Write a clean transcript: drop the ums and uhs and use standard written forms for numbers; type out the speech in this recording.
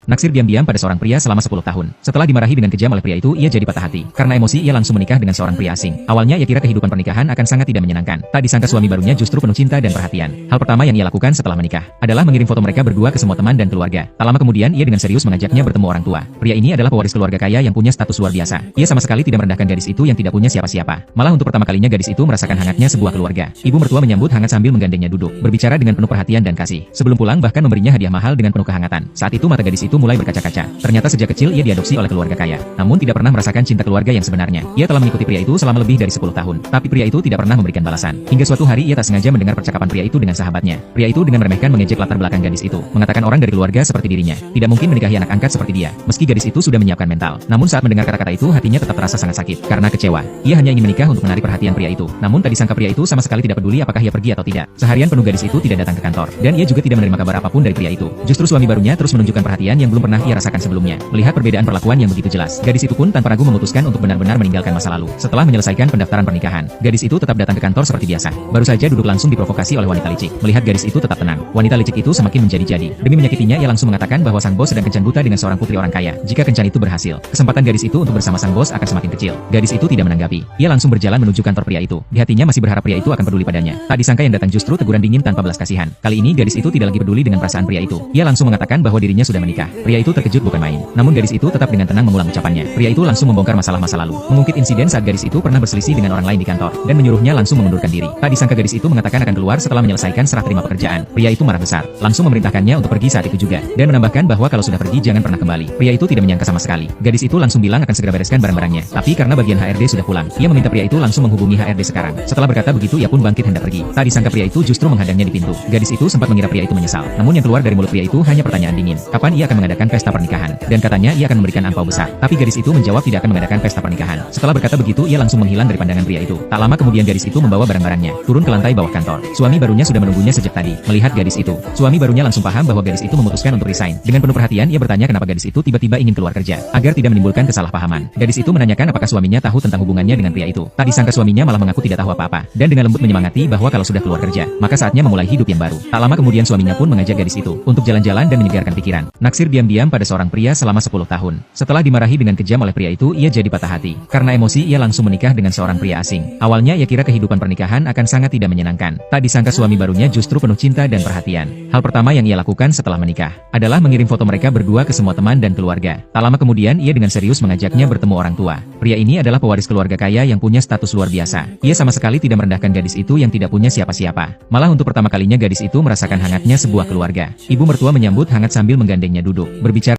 Naksir diam-diam pada seorang pria selama 10 tahun. Setelah dimarahi dengan kejam oleh pria itu, ia jadi patah hati. Karena emosi, ia langsung menikah dengan seorang pria asing. Awalnya ia kira kehidupan pernikahan akan sangat tidak menyenangkan. Tak disangka suami barunya justru penuh cinta dan perhatian. Hal pertama yang ia lakukan setelah menikah adalah mengirim foto mereka berdua ke semua teman dan keluarga. Tak lama kemudian, ia dengan serius mengajaknya bertemu orang tua. Pria ini adalah pewaris keluarga kaya yang punya status luar biasa. Ia sama sekali tidak merendahkan gadis itu yang tidak punya siapa-siapa. Malah untuk pertama kalinya gadis itu merasakan hangatnya sebuah keluarga. Ibu mertua menyambut hangat sambil menggandengnya duduk, berbicara dengan penuh perhatian dan kasih. Sebelum pulang bahkan memberinya hadiah mahal dengan penuh kehangatan. Saat itu mata gadis itu mulai berkaca-kaca. Ternyata sejak kecil ia diadopsi oleh keluarga kaya. Namun tidak pernah merasakan cinta keluarga yang sebenarnya. Ia telah mengikuti pria itu selama lebih dari 10 tahun. Tapi pria itu tidak pernah memberikan balasan. Hingga suatu hari ia tak sengaja mendengar percakapan pria itu dengan sahabatnya. Pria itu dengan meremehkan mengejek latar belakang gadis itu. Mengatakan orang dari keluarga seperti dirinya tidak mungkin menikahi anak angkat seperti dia. Meski gadis itu sudah menyiapkan mental. Namun saat mendengar kata-kata itu hatinya tetap terasa sangat sakit. Karena kecewa. Ia hanya ingin menikah untuk menarik perhatian pria itu. Namun tak disangka pria itu sama sekali tidak peduli apakah ia pergi atau tidak. Seharian penuh gadis itu tidak datang ke kantor. Dan ia juga tidak menerima kabar apapun dari pria itu. Justru suami barunya terus menunjukkan perhatian yang belum pernah ia rasakan sebelumnya. Melihat perbedaan perlakuan yang begitu jelas, gadis itu pun tanpa ragu memutuskan untuk benar-benar meninggalkan masa lalu. Setelah menyelesaikan pendaftaran pernikahan, gadis itu tetap datang ke kantor seperti biasa. Baru saja duduk langsung diprovokasi oleh wanita licik. Melihat gadis itu tetap tenang, wanita licik itu semakin menjadi-jadi. Demi menyakitinya, ia langsung mengatakan bahwa sang bos sedang kencan buta dengan seorang putri orang kaya. Jika kencan itu berhasil, kesempatan gadis itu untuk bersama sang bos akan semakin kecil. Gadis itu tidak menanggapi. Ia langsung berjalan menuju kantor pria itu. Di hatinya masih berharap pria itu akan peduli padanya. Tak disangka yang datang justru teguran dingin tanpa belas kasihan. Kali ini gadis itu tidak lagi peduli dengan perasaan pria itu. Ia langsung mengatakan bahwa dirinya sudah menikah. Pria itu terkejut bukan main. Namun gadis itu tetap dengan tenang mengulang ucapannya. Pria itu langsung membongkar masalah masa lalu, mengungkit insiden saat gadis itu pernah berselisih dengan orang lain di kantor, dan menyuruhnya langsung mengundurkan diri. Tak disangka gadis itu mengatakan akan keluar setelah menyelesaikan serah terima pekerjaan. Pria itu marah besar, langsung memerintahkannya untuk pergi saat itu juga, dan menambahkan bahwa kalau sudah pergi jangan pernah kembali. Pria itu tidak menyangka sama sekali. Gadis itu langsung bilang akan segera bereskan barang-barangnya. Tapi karena bagian HRD sudah pulang, ia meminta pria itu langsung menghubungi HRD sekarang. Setelah berkata begitu, ia pun bangkit hendak pergi. Tak disangka pria itu justru menghadangnya di pintu. Gadis itu sempat mengira pria itu menyesal. Namun yang keluar dari mulut pria itu hanya pertanyaan dingin. Kapan ia akan mengadakan pesta pernikahan? Dan katanya ia akan memberikan angpau besar. Tapi gadis itu menjawab tidak akan mengadakan pesta pernikahan. Setelah berkata begitu, ia langsung menghilang dari pandangan pria itu. Tak lama kemudian gadis itu membawa barang-barangnya turun ke lantai bawah kantor. Suami barunya sudah menunggunya sejak tadi. Melihat gadis itu, suami barunya langsung paham bahwa gadis itu memutuskan untuk resign. Dengan penuh perhatian, ia bertanya kenapa gadis itu tiba-tiba ingin keluar kerja, agar tidak menimbulkan kesalahpahaman. Gadis itu menanyakan apakah suaminya tahu tentang hubungannya dengan pria itu. Tak disangka suaminya malah mengaku tidak tahu apa-apa, dan dengan lembut menyemangati bahwa kalau sudah keluar kerja, maka saatnya memulai hidup yang baru. Tak lama kemudian suaminya pun mengajak gadis itu untuk jalan-jalan dan menyegarkan pikiran. Naksir diam-diam pada seorang pria selama 10 tahun. Setelah dimarahi dengan kejam oleh pria itu, ia jadi patah hati. Karena emosi, ia langsung menikah dengan seorang pria asing. Awalnya ia kira kehidupan pernikahan akan sangat tidak menyenangkan. Tak disangka suami barunya justru penuh cinta dan perhatian. Hal pertama yang ia lakukan setelah menikah adalah mengirim foto mereka berdua ke semua teman dan keluarga. Tak lama kemudian ia dengan serius mengajaknya bertemu orang tua. Pria ini adalah pewaris keluarga kaya yang punya status luar biasa. Ia sama sekali tidak merendahkan gadis itu yang tidak punya siapa-siapa. Malah untuk pertama kalinya gadis itu merasakan hangatnya sebuah keluarga. Ibu mertua menyambut hangat sambil menggandengnya duduk, berbicara